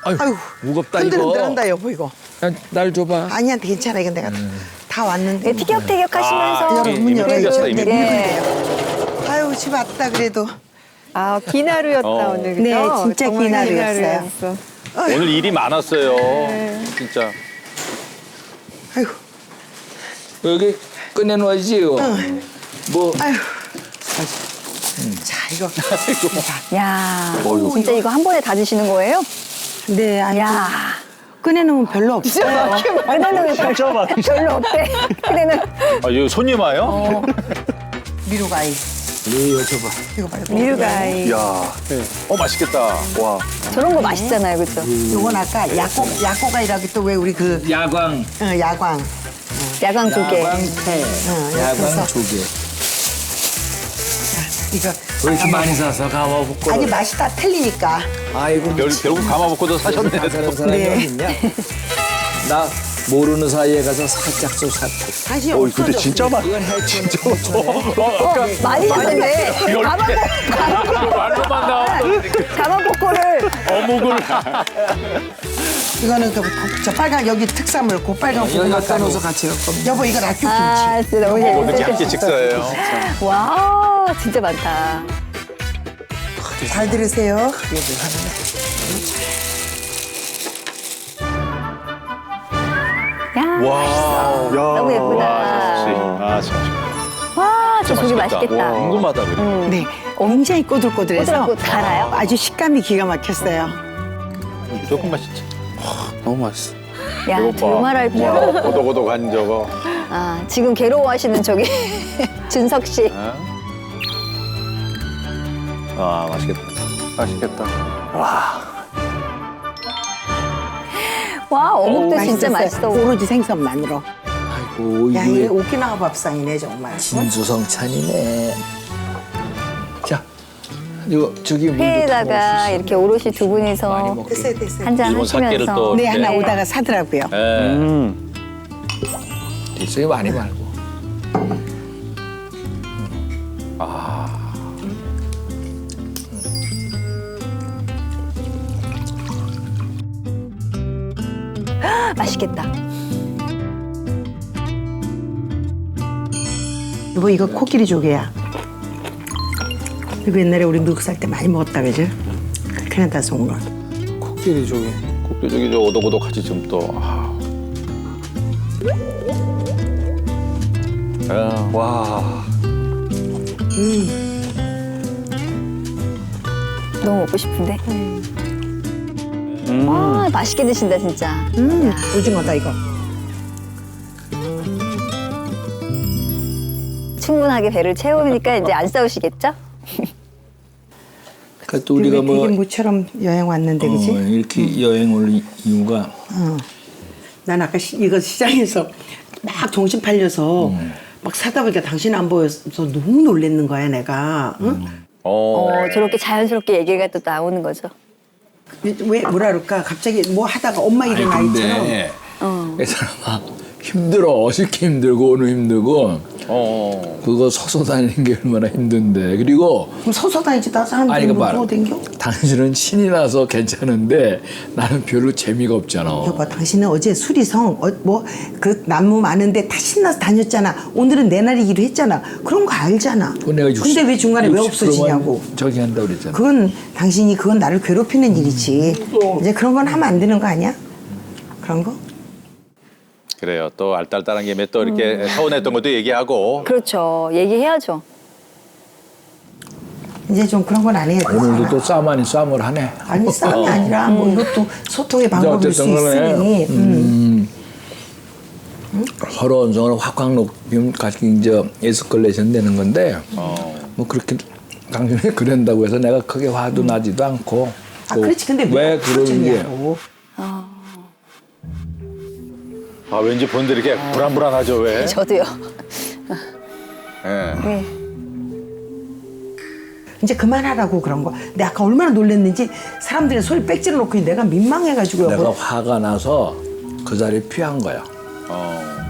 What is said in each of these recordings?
아유, 무겁다 흔들흔들한다 여보 이거. 야, 날 줘봐. 아니야 괜찮아 이건 내가 다 왔는데. 네, 티격태격하시면서 열어 문 열어 이미 이거. 풀렸어, 이미. 네. 아유 집 왔다 그래도. 아, 긴 하루였다 오늘 그죠? 네, 진짜 정말 긴 하루였어요. 오늘 일이 많았어요. 진짜. 아유 여기 꺼내놓아야지. 이거. 뭐 아유. 자 이거. 야, 진짜 이거 한 번에 다 드시는 거예요? 네 아니. 야, 꺼내놓으면 별로 없어요. 그대는 별로 없대. 그대는 아, 이거 손님 와요? 미로가이. 이거 줘봐. 이거 말고. 미르가이. 이야. 맛있겠다. 와. 저런 거 맛있잖아요, 그죠? 요건 아까 약고가이라고 또 왜 우리 그 야광. 야광. 야광 조개. 야광태. 야광 조개. 이거 왜 이렇게 많이 사서 가마복고? 아니 맛이 다 틀리니까. 아이고 결국 가마복고도 사셨네. 다 사는 사람이 네. 어디 있냐? 나 모르는 사이에 가서 살짝 좀 샀고. 다시 근데 없어져. 진짜 맛. 이건 해초네. 많이 셨네 말로만 나왔어. 가마복고를 어묵을. 이거는 저 빨간 여기 특산물 그 빨간 여기 고구마 갖다 가루. 놓어서 같이 할 겁니다. 여보 이건 학교 김치. 아, 진짜 너무 같이 함께 재밌었어요. 식사예요. 와, 진짜 많다. 잘 들으세요. 야, 와. 너무 예쁘다. 아, 참. 와, 저 조개 맛있겠다. 와, 궁금하다, 그래. 네, 굉장히 꼬들꼬들해서 꼬들꼬들 달아요? 아주 식감이 기가 막혔어요. 조금만 진짜. 너무 맛있어. 야, 두말할 필요. 와, 고독고독한 저거. 아, 지금 괴로워하시는 저기 준석 씨. 아, 맛있겠다. 맛있겠다. 와, 어묵도 진짜 맛있어. 오로지 생선만으로. 아이고 야, 이게 이게 오키나와 밥상이네 정말. 진수성찬이네. 자, 이거 저기 물도 회에다가 이렇게 오롯이 두 분이서 됐어요, 됐어요. 한잔 일본 사케를 하시면서. 또 네, 하나 네. 오다가 사더라고요. 예. 있어요 많이 말고. 맛있겠다. 여보 이거 코끼리 조개야. 이거 옛날에 우리 미국 살 때 많이 먹었다 그죠? 캐나다에서 온 거. 코끼리 조개. 저기 저 오독오독하지 좀 또. 와. 너무 먹고 싶은데. 와, 맛있게 드신다, 진짜. 오징어다 이거. 충분하게 배를 채우니까 이제 안 싸우시겠죠? 그러니까 또 우리가 뭐 되게 모처럼 여행 왔는데 그지? 이렇게 여행 올 이유가 난 아까 이거 시장에서 막 정신 팔려서 막 사다 보니까 당신 안 보여서 너무 놀랬는 거야 내가. 응? 저렇게 자연스럽게 얘기가 또 나오는 거죠. 왜 뭐라 그럴까 갑자기 뭐 하다가 엄마 아니 일어나 있처럼. 근데 이 사람아 힘들어 어저께 힘들고 오늘 힘들고 그거 서서 다니는 게 얼마나 힘든데 그리고 그럼 서서 다니지 나 사람들이 아니 뭐 그 누워 댕겨? 당신은 신이 나서 괜찮은데 나는 별로 재미가 없잖아. 여보 당신은 어제 수리성 뭐 그 나무 많은데 다 신나서 다녔잖아. 오늘은 내 날이기로 했잖아. 그런 거 알잖아. 그건 내가 60, 근데 왜 중간에 왜 60% 만 없어지냐고. 저기 한다고 그랬잖아. 그건 당신이 그건 나를 괴롭히는 일이지. 이제 그런 건 하면 안 되는 거 아니야? 그런 거? 그래요. 또 알딸딸한 김에 또 이렇게 서운했던 것도 얘기하고. 그렇죠. 얘기해야죠. 이제 좀 그런 건 안 해야 돼. 오늘도 또 싸움 아닌 싸움을 하네. 아니 싸움이 아니라 뭐 이것도 소통의 방법일 수 어쨌든 간에, 있으니. 서로 언성을 확확 높이면 같이 이제 에스컬레이션 되는 건데 뭐 그렇게 당신이 그런다고 해서 내가 크게 화도 나지도 않고 아 또 그렇지 근데 왜 그러는 게 아, 왠지 본들 이렇게 불안불안하죠, 왜? 저도요. 예. 네. 이제 그만하라고 그런 거. 근데 아까 얼마나 놀랬는지 사람들이 소리 빽질러 놓고 내가 민망해가지고 내가 여보. 화가 나서 그 자리에 피한 거야.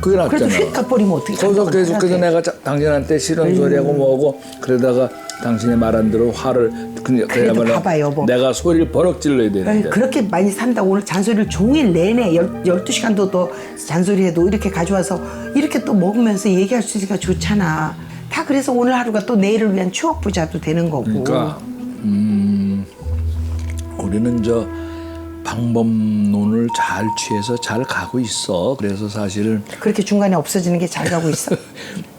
그게 낫잖아. 그래도 휙 가버리면 어떻게 거기서 계속해서 내가 당신한테 싫은 소리하고 뭐하고 그러다가 당신이 말한 대로 화를 그래도 그야말로 봐봐, 여보. 내가 소리를 버럭 질러야 아니, 되는데 그렇게 많이 산다고 오늘 잔소리를 종일 내내 12시간도 더 잔소리해도 이렇게 가져와서 이렇게 또 먹으면서 얘기할 수 있으니까 좋잖아. 다 그래서 오늘 하루가 또 내일을 위한 추억 부자도 되는 거고. 그러니까 우리는 저 방법론을 잘 취해서 잘 가고 있어. 그래서 사실은 그렇게 중간에 없어지는 게 잘 가고 있어.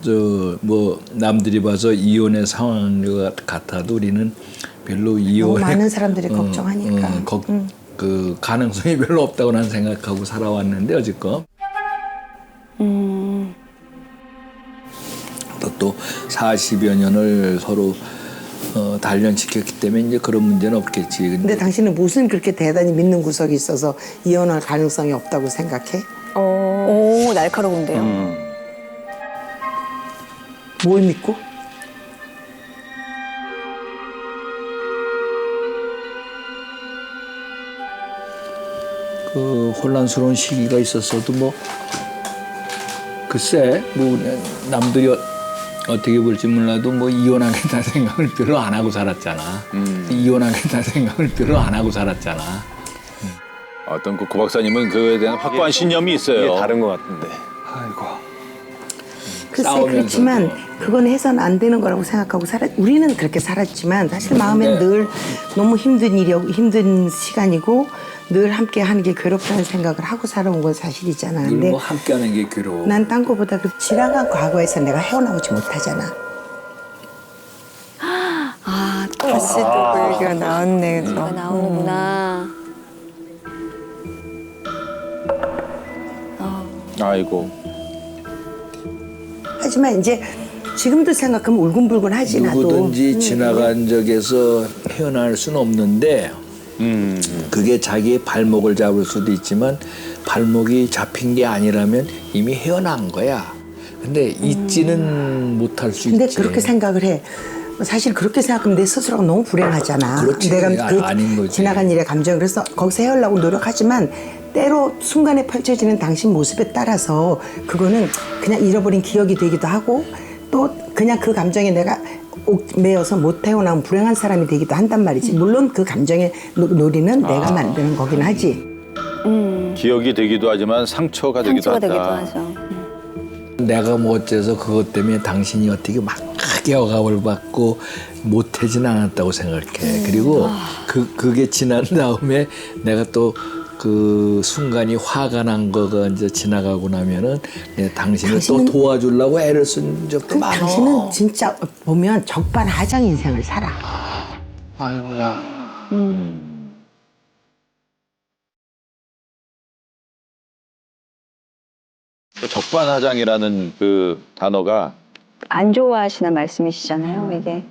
저 뭐 남들이 봐서 이혼의 상황 같아도 우리는 별로 이혼에 많은 사람들이 걱정하니까. 그 가능성이 별로 없다고 난 생각하고 살아왔는데 어쨌건 또 40여 년을 서로 단련시켰기 때문에 이제 그런 문제는 없겠지. 근데 당신은 무슨 그렇게 대단히 믿는 구석이 있어서 이혼할 가능성이 없다고 생각해? 오, 날카로운데요. 뭘 믿고? 그 혼란스러운 시기가 있었어도 뭐 글쎄 뭐 남들이 어떻게 볼지 몰라도 뭐 이혼하겠다는 생각을 별로 안 하고 살았잖아. 이혼하겠다는 생각을 별로 안 하고 살았잖아. 어떤 그 박사님은 그에 대한 확고한 신념이 있어요. 이게 다른 것 같은데. 아이고. 글쎄 싸우면서도. 그렇지만 그건 해서는 안 되는 거라고 생각하고 우리는 그렇게 살았지만 사실 마음엔 늘 너무 힘든 시간이고 늘 함께 하는 게 괴롭다는 생각을 하고 살아온 건 사실이잖아. 늘 근데 뭐 함께하는 게 괴로워. 난 딴 거보다 그 지나간 과거에서 내가 헤어나오지 못하잖아. 아, 다시 또 그 얘기가 나왔네. 어. 나오는구나. 아이고. 하지만 이제 지금도 생각하면 울근불근하지 나도. 누구든지 지나간 적에서 헤어날 수는 없는데 그게 자기의 발목을 잡을 수도 있지만 발목이 잡힌 게 아니라면 이미 헤어난 거야. 근데 잊지는 못할 수 근데 있지. 그렇게 생각을 해. 사실 그렇게 생각하면 내 스스로가 너무 불행하잖아. 그렇지. 내가 그 아닌 거지. 지나간 일의 감정. 그래서 거기서 헤어려고 노력하지만 때로 순간에 펼쳐지는 당신 모습에 따라서 그거는 그냥 잃어버린 기억이 되기도 하고 또 그냥 그 감정에 내가 매여서 못 태어나면 불행한 사람이 되기도 한단 말이지. 물론 그 감정의 놀이는 내가 만드는 거긴 하지. 기억이 되기도 하지만 상처가 되기도 상처가 되기도 하다. 하죠. 내가 뭐 어째서 그것 때문에 당신이 어떻게 막 크게 억압을 받고 못하진 않았다고 생각해. 그리고 그게 지난 다음에 내가 또 그 순간이 화가 난 거가 이제 지나가고 나면은 당신을 또 도와주려고 애를 쓴 적도 많아. 당신은 진짜 보면 적반하장 인생을 살아. 아유야. 적반하장이라는 그 단어가 안 좋아하시는 말씀이시잖아요, 이게.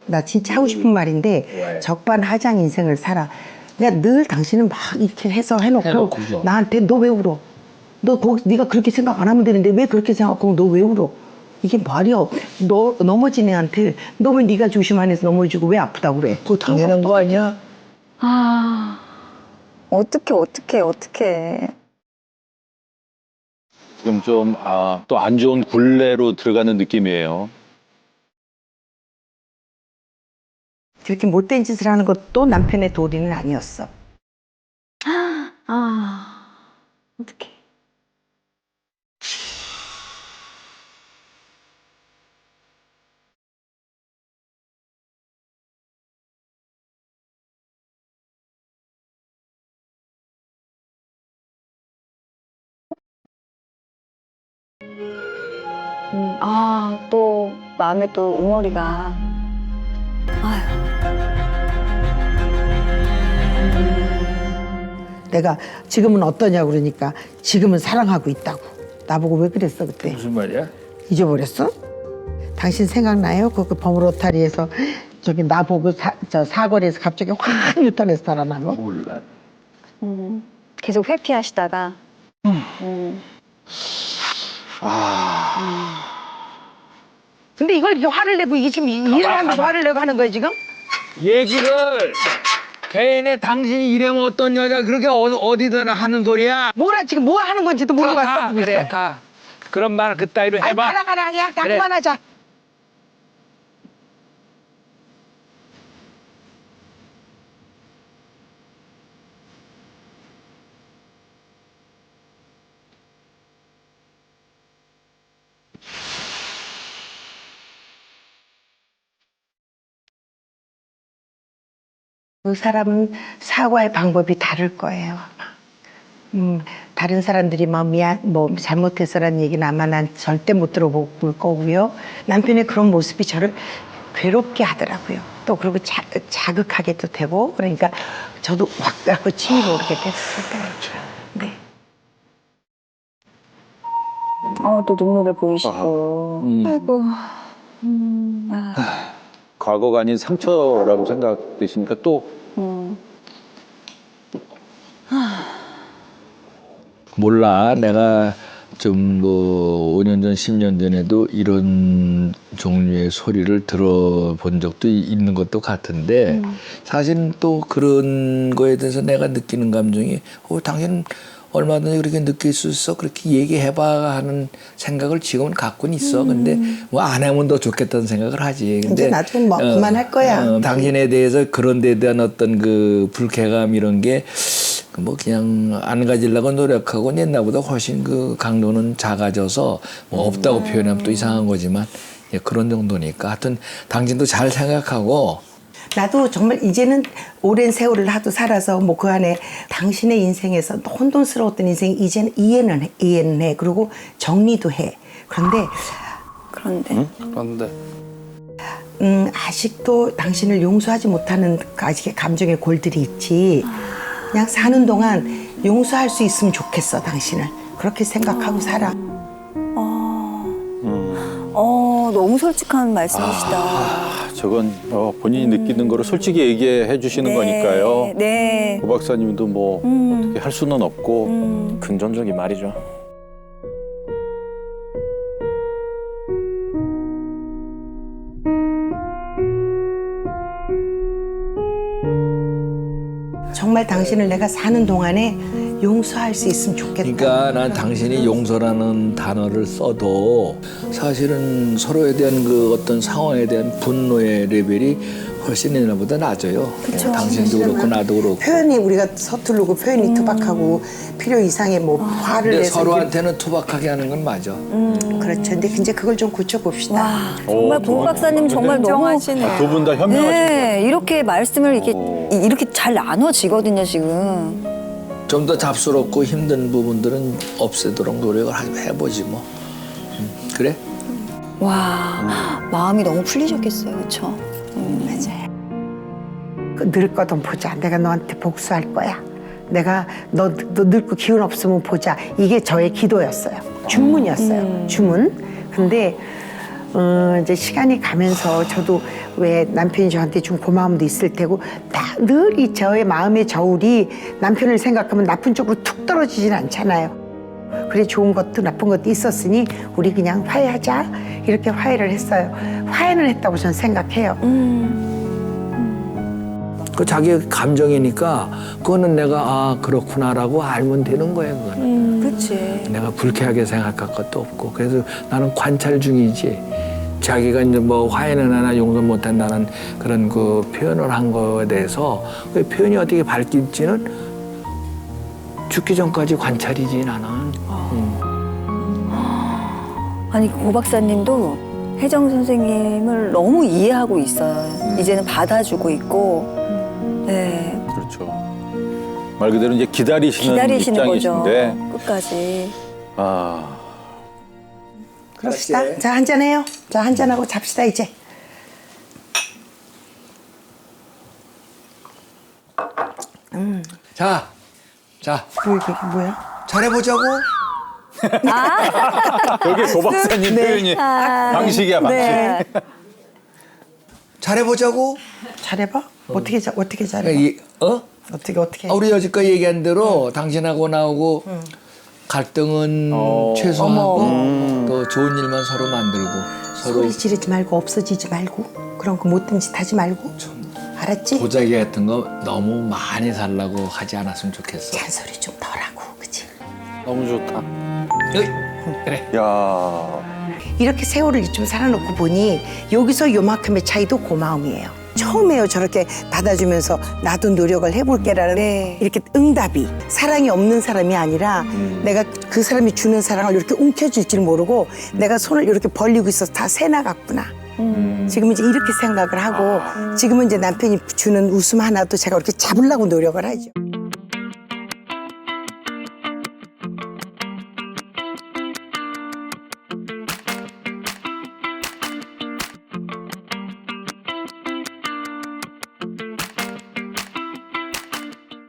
나 진짜 하고 싶은 말인데 적반하장 인생을 살아. 내가 늘 당신은 막 이렇게 해서 해놓고 나한테 너 왜 울어? 너 네가 그렇게 생각 안 하면 되는데 왜 그렇게 생각하고 너 왜 울어? 이게 말이야. 너 넘어진 애한테 너 왜 네가 조심 안 해서 넘어지고 왜 아프다고 그래? 그거 당연한 거 아니야? 아, 어떡해. 지금 좀 또 안 좋은 굴레로 들어가는 느낌이에요. 저렇게 못된 짓을 하는 것도 남편의 도리는 아니었어. 아, 어떡해. 또 마음에 또 응어리가. 아휴. 내가 지금은 어떠냐고 그러니까 지금은 사랑하고 있다고. 나보고 왜 그랬어 그때? 무슨 말이야? 잊어버렸어? 당신 생각나요? 그 버무로타리에서 저기 나보고 사거리에서 갑자기 확 유턴해서 살아나면? 몰라. 계속 회피하시다가. 근데 이걸 이렇게 화를 내고 이게 지금 일하면서 화를 내고 하는 거야 지금? 얘기를 개인의 당신이 이래면 어떤 여자 그렇게 어디서나 하는 소리야? 뭐라 지금 뭐 하는 건지도 모르고 왔어. 그래 가. 그런 말 그따위로 해봐. 가라 야 나 그래. 그만하자. 그 사람은 사과의 방법이 다를 거예요. 다른 사람들이 뭐 잘못했어라는 얘기는 아마 난 절대 못 들어볼 거고요. 남편의 그런 모습이 저를 괴롭게 하더라고요. 또 그리고 자극하게도 되고 그러니까 저도 확 갖고 침이 오르게 됐을까요? 네. 또 눈물을 보이시고. 아이고. 과거가 아닌 상처라고 생각되시니까 또 몰라. 내가 좀 뭐 5년 전, 10년 전에도 이런 종류의 소리를 들어본 적도 있는 것도 같은데 사실은 또 그런 거에 대해서 내가 느끼는 감정이 당신 얼마든지 그렇게 느낄 수 있어. 그렇게 얘기해봐 하는 생각을 지금은 갖고는 있어. 근데 뭐 안 하면 더 좋겠다는 생각을 하지. 근데 이제 나중에 뭐 그만할 거야. 당신에 대해서 그런 데에 대한 어떤 그 불쾌감 이런 게 뭐 그냥 안 가지려고 노력하고 옛날보다 훨씬 그 강도는 작아져서 뭐 없다고 표현하면 또 이상한 거지만 예, 그런 정도니까 하여튼 당신도 잘 생각하고 나도 정말 이제는 오랜 세월을 하도 살아서 뭐 그 안에 당신의 인생에서 혼돈스러웠던 인생 이제는 이해는 해. 그리고 정리도 해. 그런데 그런데 아직도 당신을 용서하지 못하는 아직의 감정의 골들이 있지. 그냥 사는 동안 용서할 수 있으면 좋겠어, 당신을. 그렇게 생각하고 살아. 너무 솔직한 말씀이시다. 저건 본인이 느끼는 거를 솔직히 얘기해 주시는 거니까요. 네. 오 박사님도 뭐 어떻게 할 수는 없고 근전적인 말이죠. 정말 당신을 내가 사는 동안에 용서할 수 있으면 좋겠다. 그러니까 난 당신이 용서라는 단어를 써도 사실은 서로에 대한 그 어떤 상황에 대한 분노의 레벨이 훨씬 옛날보다 낮아요. 당신도 그렇고 나도 그렇고. 표현이 우리가 서투르고 표현이 투박하고 필요 이상의 뭐 화를 근데 내서 서로한테는 투박하게 하는 건 맞아. 그렇죠. 근데 이제 그걸 좀 고쳐봅시다. 정말 부 박사님 정말 너무 두 분 다 현명하신 네, 이렇게 말씀을 이렇게 잘 나눠지거든요, 지금. 좀 더 잡스럽고 힘든 부분들은 없애도록 노력을 해보지 뭐. 그래? 와, 마음이 너무 풀리셨겠어요, 그렇죠? 맞아요. 늙 거든 보자. 내가 너한테 복수할 거야. 내가 너 늙고 기운 없으면 보자. 이게 저의 기도였어요. 주문이었어요. 주문. 근데 이제 시간이 가면서 저도 왜 남편이 저한테 준 고마움도 있을 테고 늘 이 저의 마음의 저울이 남편을 생각하면 나쁜 쪽으로 툭 떨어지진 않잖아요. 그래 좋은 것도 나쁜 것도 있었으니 우리 그냥 화해하자 이렇게 화해를 했어요. 화해는 했다고 저는 생각해요. 그 자기 감정이니까 그거는 내가 그렇구나라고 알면 되는 거예요. 그거는. 그렇지. 내가 불쾌하게 생각할 것도 없고 그래서 나는 관찰 중이지. 자기가 이제 뭐 화해는 하나 용서 못한다는 그런 그 표현을 한 거에 대해서 그 표현이 어떻게 바뀔지는 죽기 전까지 관찰이지 나는. 아니, 고 박사님도 혜정 선생님을 너무 이해하고 있어요. 이제는 받아주고 있고. 네. 그렇죠. 말 그대로 이제 기다리시는 거죠. 입장이신데 끝까지. 그럽시다. 자, 한잔해요. 자, 한잔하고 잡시다, 이제. 자, 이게 뭐야? 잘해보자고. 여기 고 박사님 표현이 방식이야 방식. 네. 잘해보자고. 잘해봐? 어떻게 잘해봐? 어떻게? 우리 여지껏 얘기한 대로 당신하고 나하고 갈등은 최소화하고 또 좋은 일만 서로 만들고 서로 소리 지르지 말고 없어지지 말고 그런 거 못된 짓 하지 말고 알았지? 도자기 같은 거 너무 많이 살라고 하지 않았으면 좋겠어. 잔소리 좀 덜 하고 그치? 너무 좋다. 그래. 야, 이렇게 세월을 좀 살아놓고 보니 여기서 요만큼의 차이도 고마움이에요. 처음에요 저렇게 받아주면서 나도 노력을 해볼게라는 이렇게 응답이 사랑이 없는 사람이 아니라 내가 그 사람이 주는 사랑을 이렇게 움켜쥘 줄 모르고 내가 손을 이렇게 벌리고 있어서 다 새나갔구나. 지금 이제 이렇게 생각을 하고 지금은 이제 남편이 주는 웃음 하나도 제가 그렇게 잡으려고 노력을 하죠.